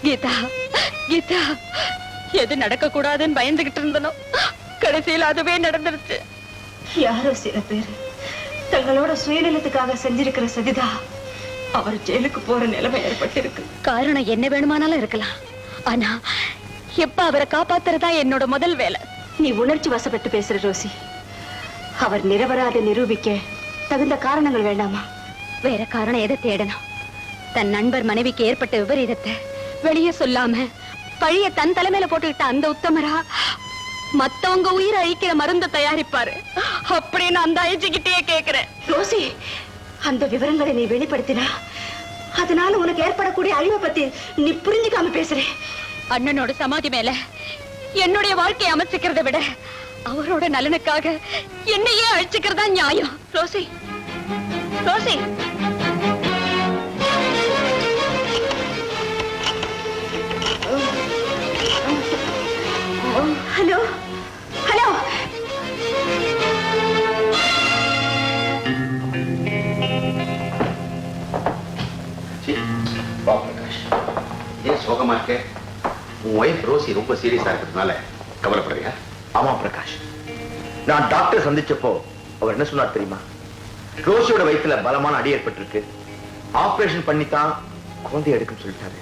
கீதா கீதா, எது நடக்க கூடாதுன்னு பயந்துகிட்டு இருந்தனோ கடைசியில் அதுவே நடந்துருச்சு. யாரோ சில பேர் தங்களோட சுயநலத்துக்காக செஞ்சிருக்கிற சதிதா அவர் ஜெயிலுக்கு போற நிலைமை ஏற்பட்டிருக்கு. காரணம் என்ன வேணுமானாலும் இருக்கலாம், ஆனா எப்ப அவரை காப்பாத்துறதா என்னோட முதல் வேலை. நீ உணர்ச்சி வசப்பட்டு பேசுற ரோசி. அவர் நிரபராதை நிரூபிக்க தகுந்த காரணங்கள் வேண்டாமா? வேற காரணம் எதை தேடணும்? தன் நண்பர் மனைவிக்கு ஏற்பட்ட விபரீதத்தை வெளியே சொல்லாம பழிய தன் தலைமையில போட்டுக்கிட்ட அந்த உத்தமரா மத்தவங்க உயிரை அழிக்கிற மருந்து தயாரிப்பாரு அப்படின்னு அந்த ஐஜிக்கிட்டே கேக்குறேன். ரோசி, அந்த விவரங்களை நீ வெளிப்படுத்தினா அதனால உனக்கு ஏற்படக்கூடிய அழிவை பத்தி நீ புரிஞ்சுக்காம பேசுற. அண்ணனோட சமாதி மேல என்னுடைய வாழ்க்கையை அமைச்சுக்கிறத விட அவரோட நலனுக்காக என்னையே அழிச்சுக்கிறதா நியாயம். Rousey Rousey, hello hello. ஏன் சோகமா இருக்க? உன் ஒய்ஃப் ரோசி ரொம்ப சீரியஸா இருக்கிறதுனால கவலைப்படுறியா? ஆமா பிரகாஷ், நான் டாக்டர் சந்திச்சப்போ அவர் என்ன சொன்னார் தெரியுமா? ரோசியோட வயிற்றுல பலமான அடி ஏற்பட்டிருக்கு, ஆபரேஷன் பண்ணித்தான் குழந்தை எடுக்கும் சொல்லிட்டாரு.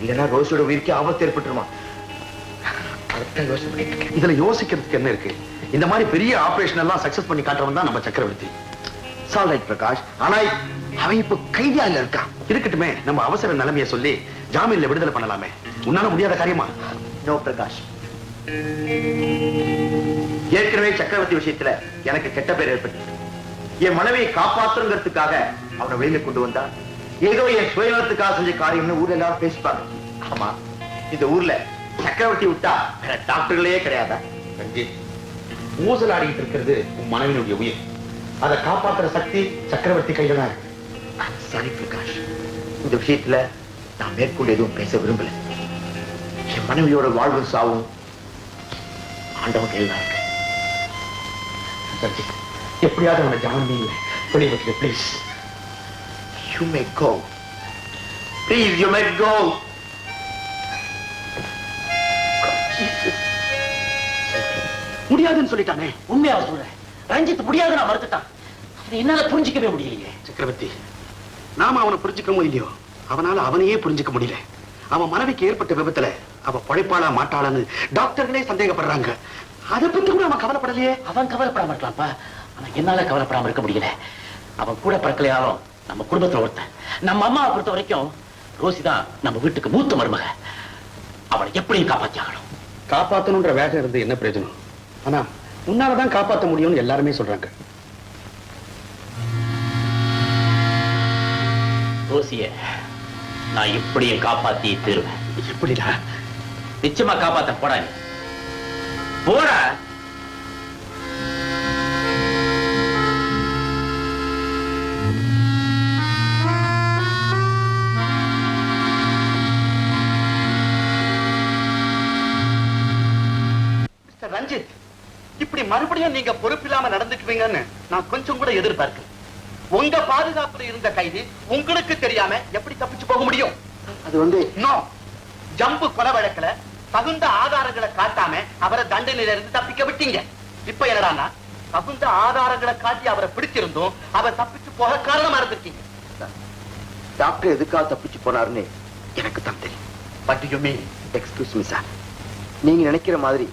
இல்லைன்னா ரோசியோட உயிருக்கு ஆபத்து ஏற்பட்டுருமா? இதுல யோசிக்கிறதுக்கு என்ன இருக்கு? இந்த மாதிரி பெரிய ஆபரேஷன் எல்லாம் சக்சஸ் பண்ணி காட்டுறவன் தான் நம்ம சக்கரவர்த்தி. சால்ரைட் பிரகாஷ், ஆனா அவன் இப்ப கைதியால இருக்கான். இருக்கட்டுமே, நம்ம அவசர நிலைமையை சொல்லி ஜாமீன்ல விடுதலை பண்ணலாமே. உன்னால முடியாத காரியமா? நோ பிரகாஷ், ஏற்கனவே சக்கரவர்த்தி விஷயத்துல எனக்கு கெட்ட பேர் ஏற்பட்டு என் மனைவியை காப்பாற்றுங்கிறதுக்காக அவனை வெளியில கொண்டு வந்தா ஏதோ என் சுயநலத்துக்காக செஞ்ச காரியம்னு ஊர்ல எல்லாரும் பேசிப்பாங்க. ஆமா, இந்த ஊர்ல சக்கரவர்த்தி விட்டா டாக்டர்களே கிடையாதா? ரஞ்சித், ஊசல் ஆடிக்கிட்டு இருக்கிறது உன் மனைவியுடைய உயிர். அதை காப்பாற்றுற சக்தி சக்கரவர்த்தி கையில தான் இருக்கு. சாரி பிரகாஷ், இந்த விஷயத்துல நான் மேற்கொண்டு எதுவும் பேச விரும்பல. என் மனைவியோட வாழ்வு சாவும் ஆண்டவன் கையில் தான் இருக்கு. ரஞ்சித், எப்படியாவது அவனை ஜாமீன்ல வெளியே வைக்க please. You may go. Please, you may go. முடியாதுன்னு சொல்லிட்டானே. உண்மையா சொல்றேன், ரஞ்சித் முடியாது நான் மறுத்துட்டான். என்னால புரிஞ்சிக்கவே முடியலையே. சக்கரவர்த்தி, நாம அவனை புரிஞ்சுக்கவும் இல்லையோ, அவனால அவனையே புரிஞ்சுக்க முடியல. அவன் மனைவிக்கு ஏற்பட்ட விபத்துல அவ பழைப்பாளா மாட்டாளான்னு டாக்டர்களே சந்தேகப்படுறாங்க. அதை பத்தி கூட அவன் கவலைப்படலையே. அவன் கவலைப்படாம இருக்கலாம்ப்பா, ஆனா என்னால கவலைப்படாம இருக்க முடியல. அவன் கூட பிறக்கலையாலும் நம்ம குடும்பத்துல ஒருத்தன். நம்ம அம்மாவை பொறுத்த வரைக்கும் ரோசி தான் நம்ம வீட்டுக்கு மூத்த மருமக. அவளை எப்படியும் காப்பாத்தி ஆகணும். காப்பாத்தணும்ன்ற வேகம் இருந்து என்ன பிரயோஜனம்? ஆனா உன்னாலதான் காப்பாற்ற முடியும்னு எல்லாருமே சொல்றாங்க. ரோசிய நான் இப்படியும் காப்பாத்தி தீருவேன். எப்படிடா? நிச்சயமா காப்பாத்த போடா. போடா. ரஞ்சித், இப்படி மறுபடியும் நீங்க பொறுப்பில்லாம நடந்துக்குவீங்கன்னு நான் கொஞ்சம் கூட எதிர்பார்க்கல. உங்க பாதுகாப்புல இருந்த கைதி உங்களுக்கு தெரியாம எப்படி தப்பிச்சு போக முடியும்? அது வந்து ஜம்பு கொலை வழக்குல தகுந்த ஆதாரங்களை காட்டாம அவரை தண்டனையில இருந்து தப்பிக்க விட்டீங்க. இப்ப என்னடான்னா தகுந்த ஆதாரங்களை காட்டி அவரை பிடிச்சிருந்தோம் அவர் தப்பிச்சு போக காரணமா இருந்திருக்கீங்க. டாக்டர் எதுக்காக தப்பிச்சு போனாருன்னு எனக்கு தான் தெரியும். But you mean? Excuse me sir, நீங்க நினைக்கிற மாதிரி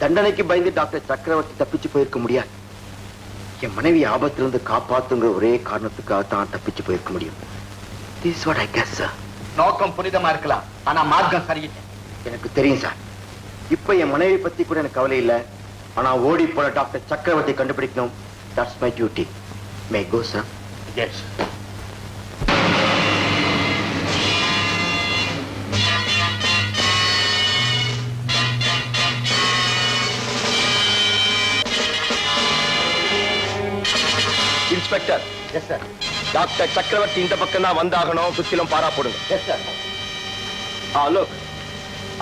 தண்டனைக்கு பயந்து டாக்டர் சக்கரவர்த்தி தப்பிச்சு போயிருக்க முடியாது. என் மனைவி ஆபத்திலிருந்து காப்பாத்துங்கிற ஒரே காரணத்துக்காக தான் தப்பிச்சு போயிருக்க முடியும். This is what I guess, sir. நோக்கம் புனிதமா இருக்கலாம், ஆனா மார்க்கம் சரியில்லை. எனக்கு தெரியும் சார். இப்ப என் மனைவி பத்தி கூட எனக்கு கவலை இல்லை. ஆனா ஓடி போன டாக்டர் சக்கரவர்த்தி கண்டுபிடிக்கணும். That's my duty. May I go, sir? Yes. Inspector. Yes sir. Doctor சக்கரவர்த்தி இந்த பக்கம் தான் வந்தாகணும். சுத்திலும் பாரா போடுங்க. Yes sir. லுக்,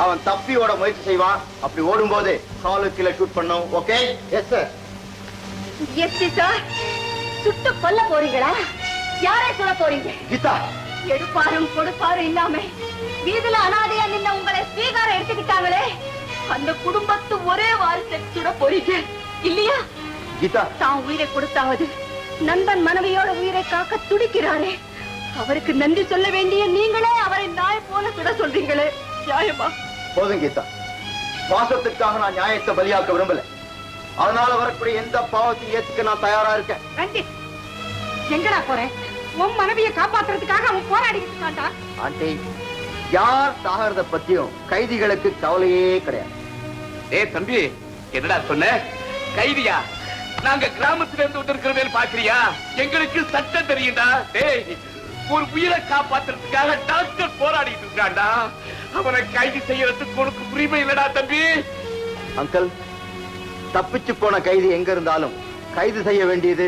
அவன் தப்பி ஓட முயற்சி செய்வான். அப்படி ஓடும் போது காலு கீழே ஷூட் பண்ணும். Okay? Yes sir. Yes sir. சுட்டு கொல்ல போறீங்களா? யாரை சொல்ல போறீங்க? கீதா, எடுப்பாரும் கொடுப்பாரும் இல்லாம வீதியில அனாதையா நின்ன உங்களை ஸ்வீகாரம் எடுத்துக்கிட்டாங்களே, அந்த குடும்பத்து ஒரே வாரிசை சுட போறீங்க இல்லையா? கீதா, தான் உயிரை கொடுத்தாவது நண்பன் மனைவியோட உயிரை காக்க துடிக்கிறாரே, அவருக்கு நன்றி சொல்ல வேண்டிய நீங்களே அவரை நாய் போல சுட சொல்றீங்களே, நியாயமா? போதும் கீதா, பாசத்துக்காக நான் நியாயத்தை பலியாக்க விரும்பல. அதனால வரக்கூடிய எந்த பாவத்தையும் ஏத்துக்க நான் தயாரா இருக்கேன். ரஞ்சித், எங்கடா போறேன்? உன் மனைவியை காப்பாத்துறதுக்காக அவன் போராடிக்கிட்டு இருக்கான்டா. ஆண்டி, யார் சாகிறத பத்தியும் கைதிகளுக்கு கவலையே கிடையாது. ஏய் தம்பி, என்னடா சொன்ன? கைதியா? நாங்க கிராமத்துல இருந்து வந்திருக்கிறவே பாக்குறியா? எங்களுக்கு சட்டம் தெரியும்டா. டேய், ஒரு உயிரை காப்பாத்துறதுக்காக டாக்டர் போராடிட்டு இருக்காண்டா. அவனை கைது செய்யறதுக்கு உனக்கு உரிமை இல்லடா தம்பி. அங்கிள், தப்பிச்சு போன கைதி எங்க இருந்தாலும் கைது செய்ய வேண்டியது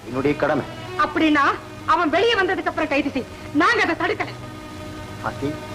என்னுடைய கடமை. அப்படின்னா அவன் வெளியே வந்ததுக்கு அப்புறம் கைது செய். நாங்க அதை தடுக்கல. ஆண்டி,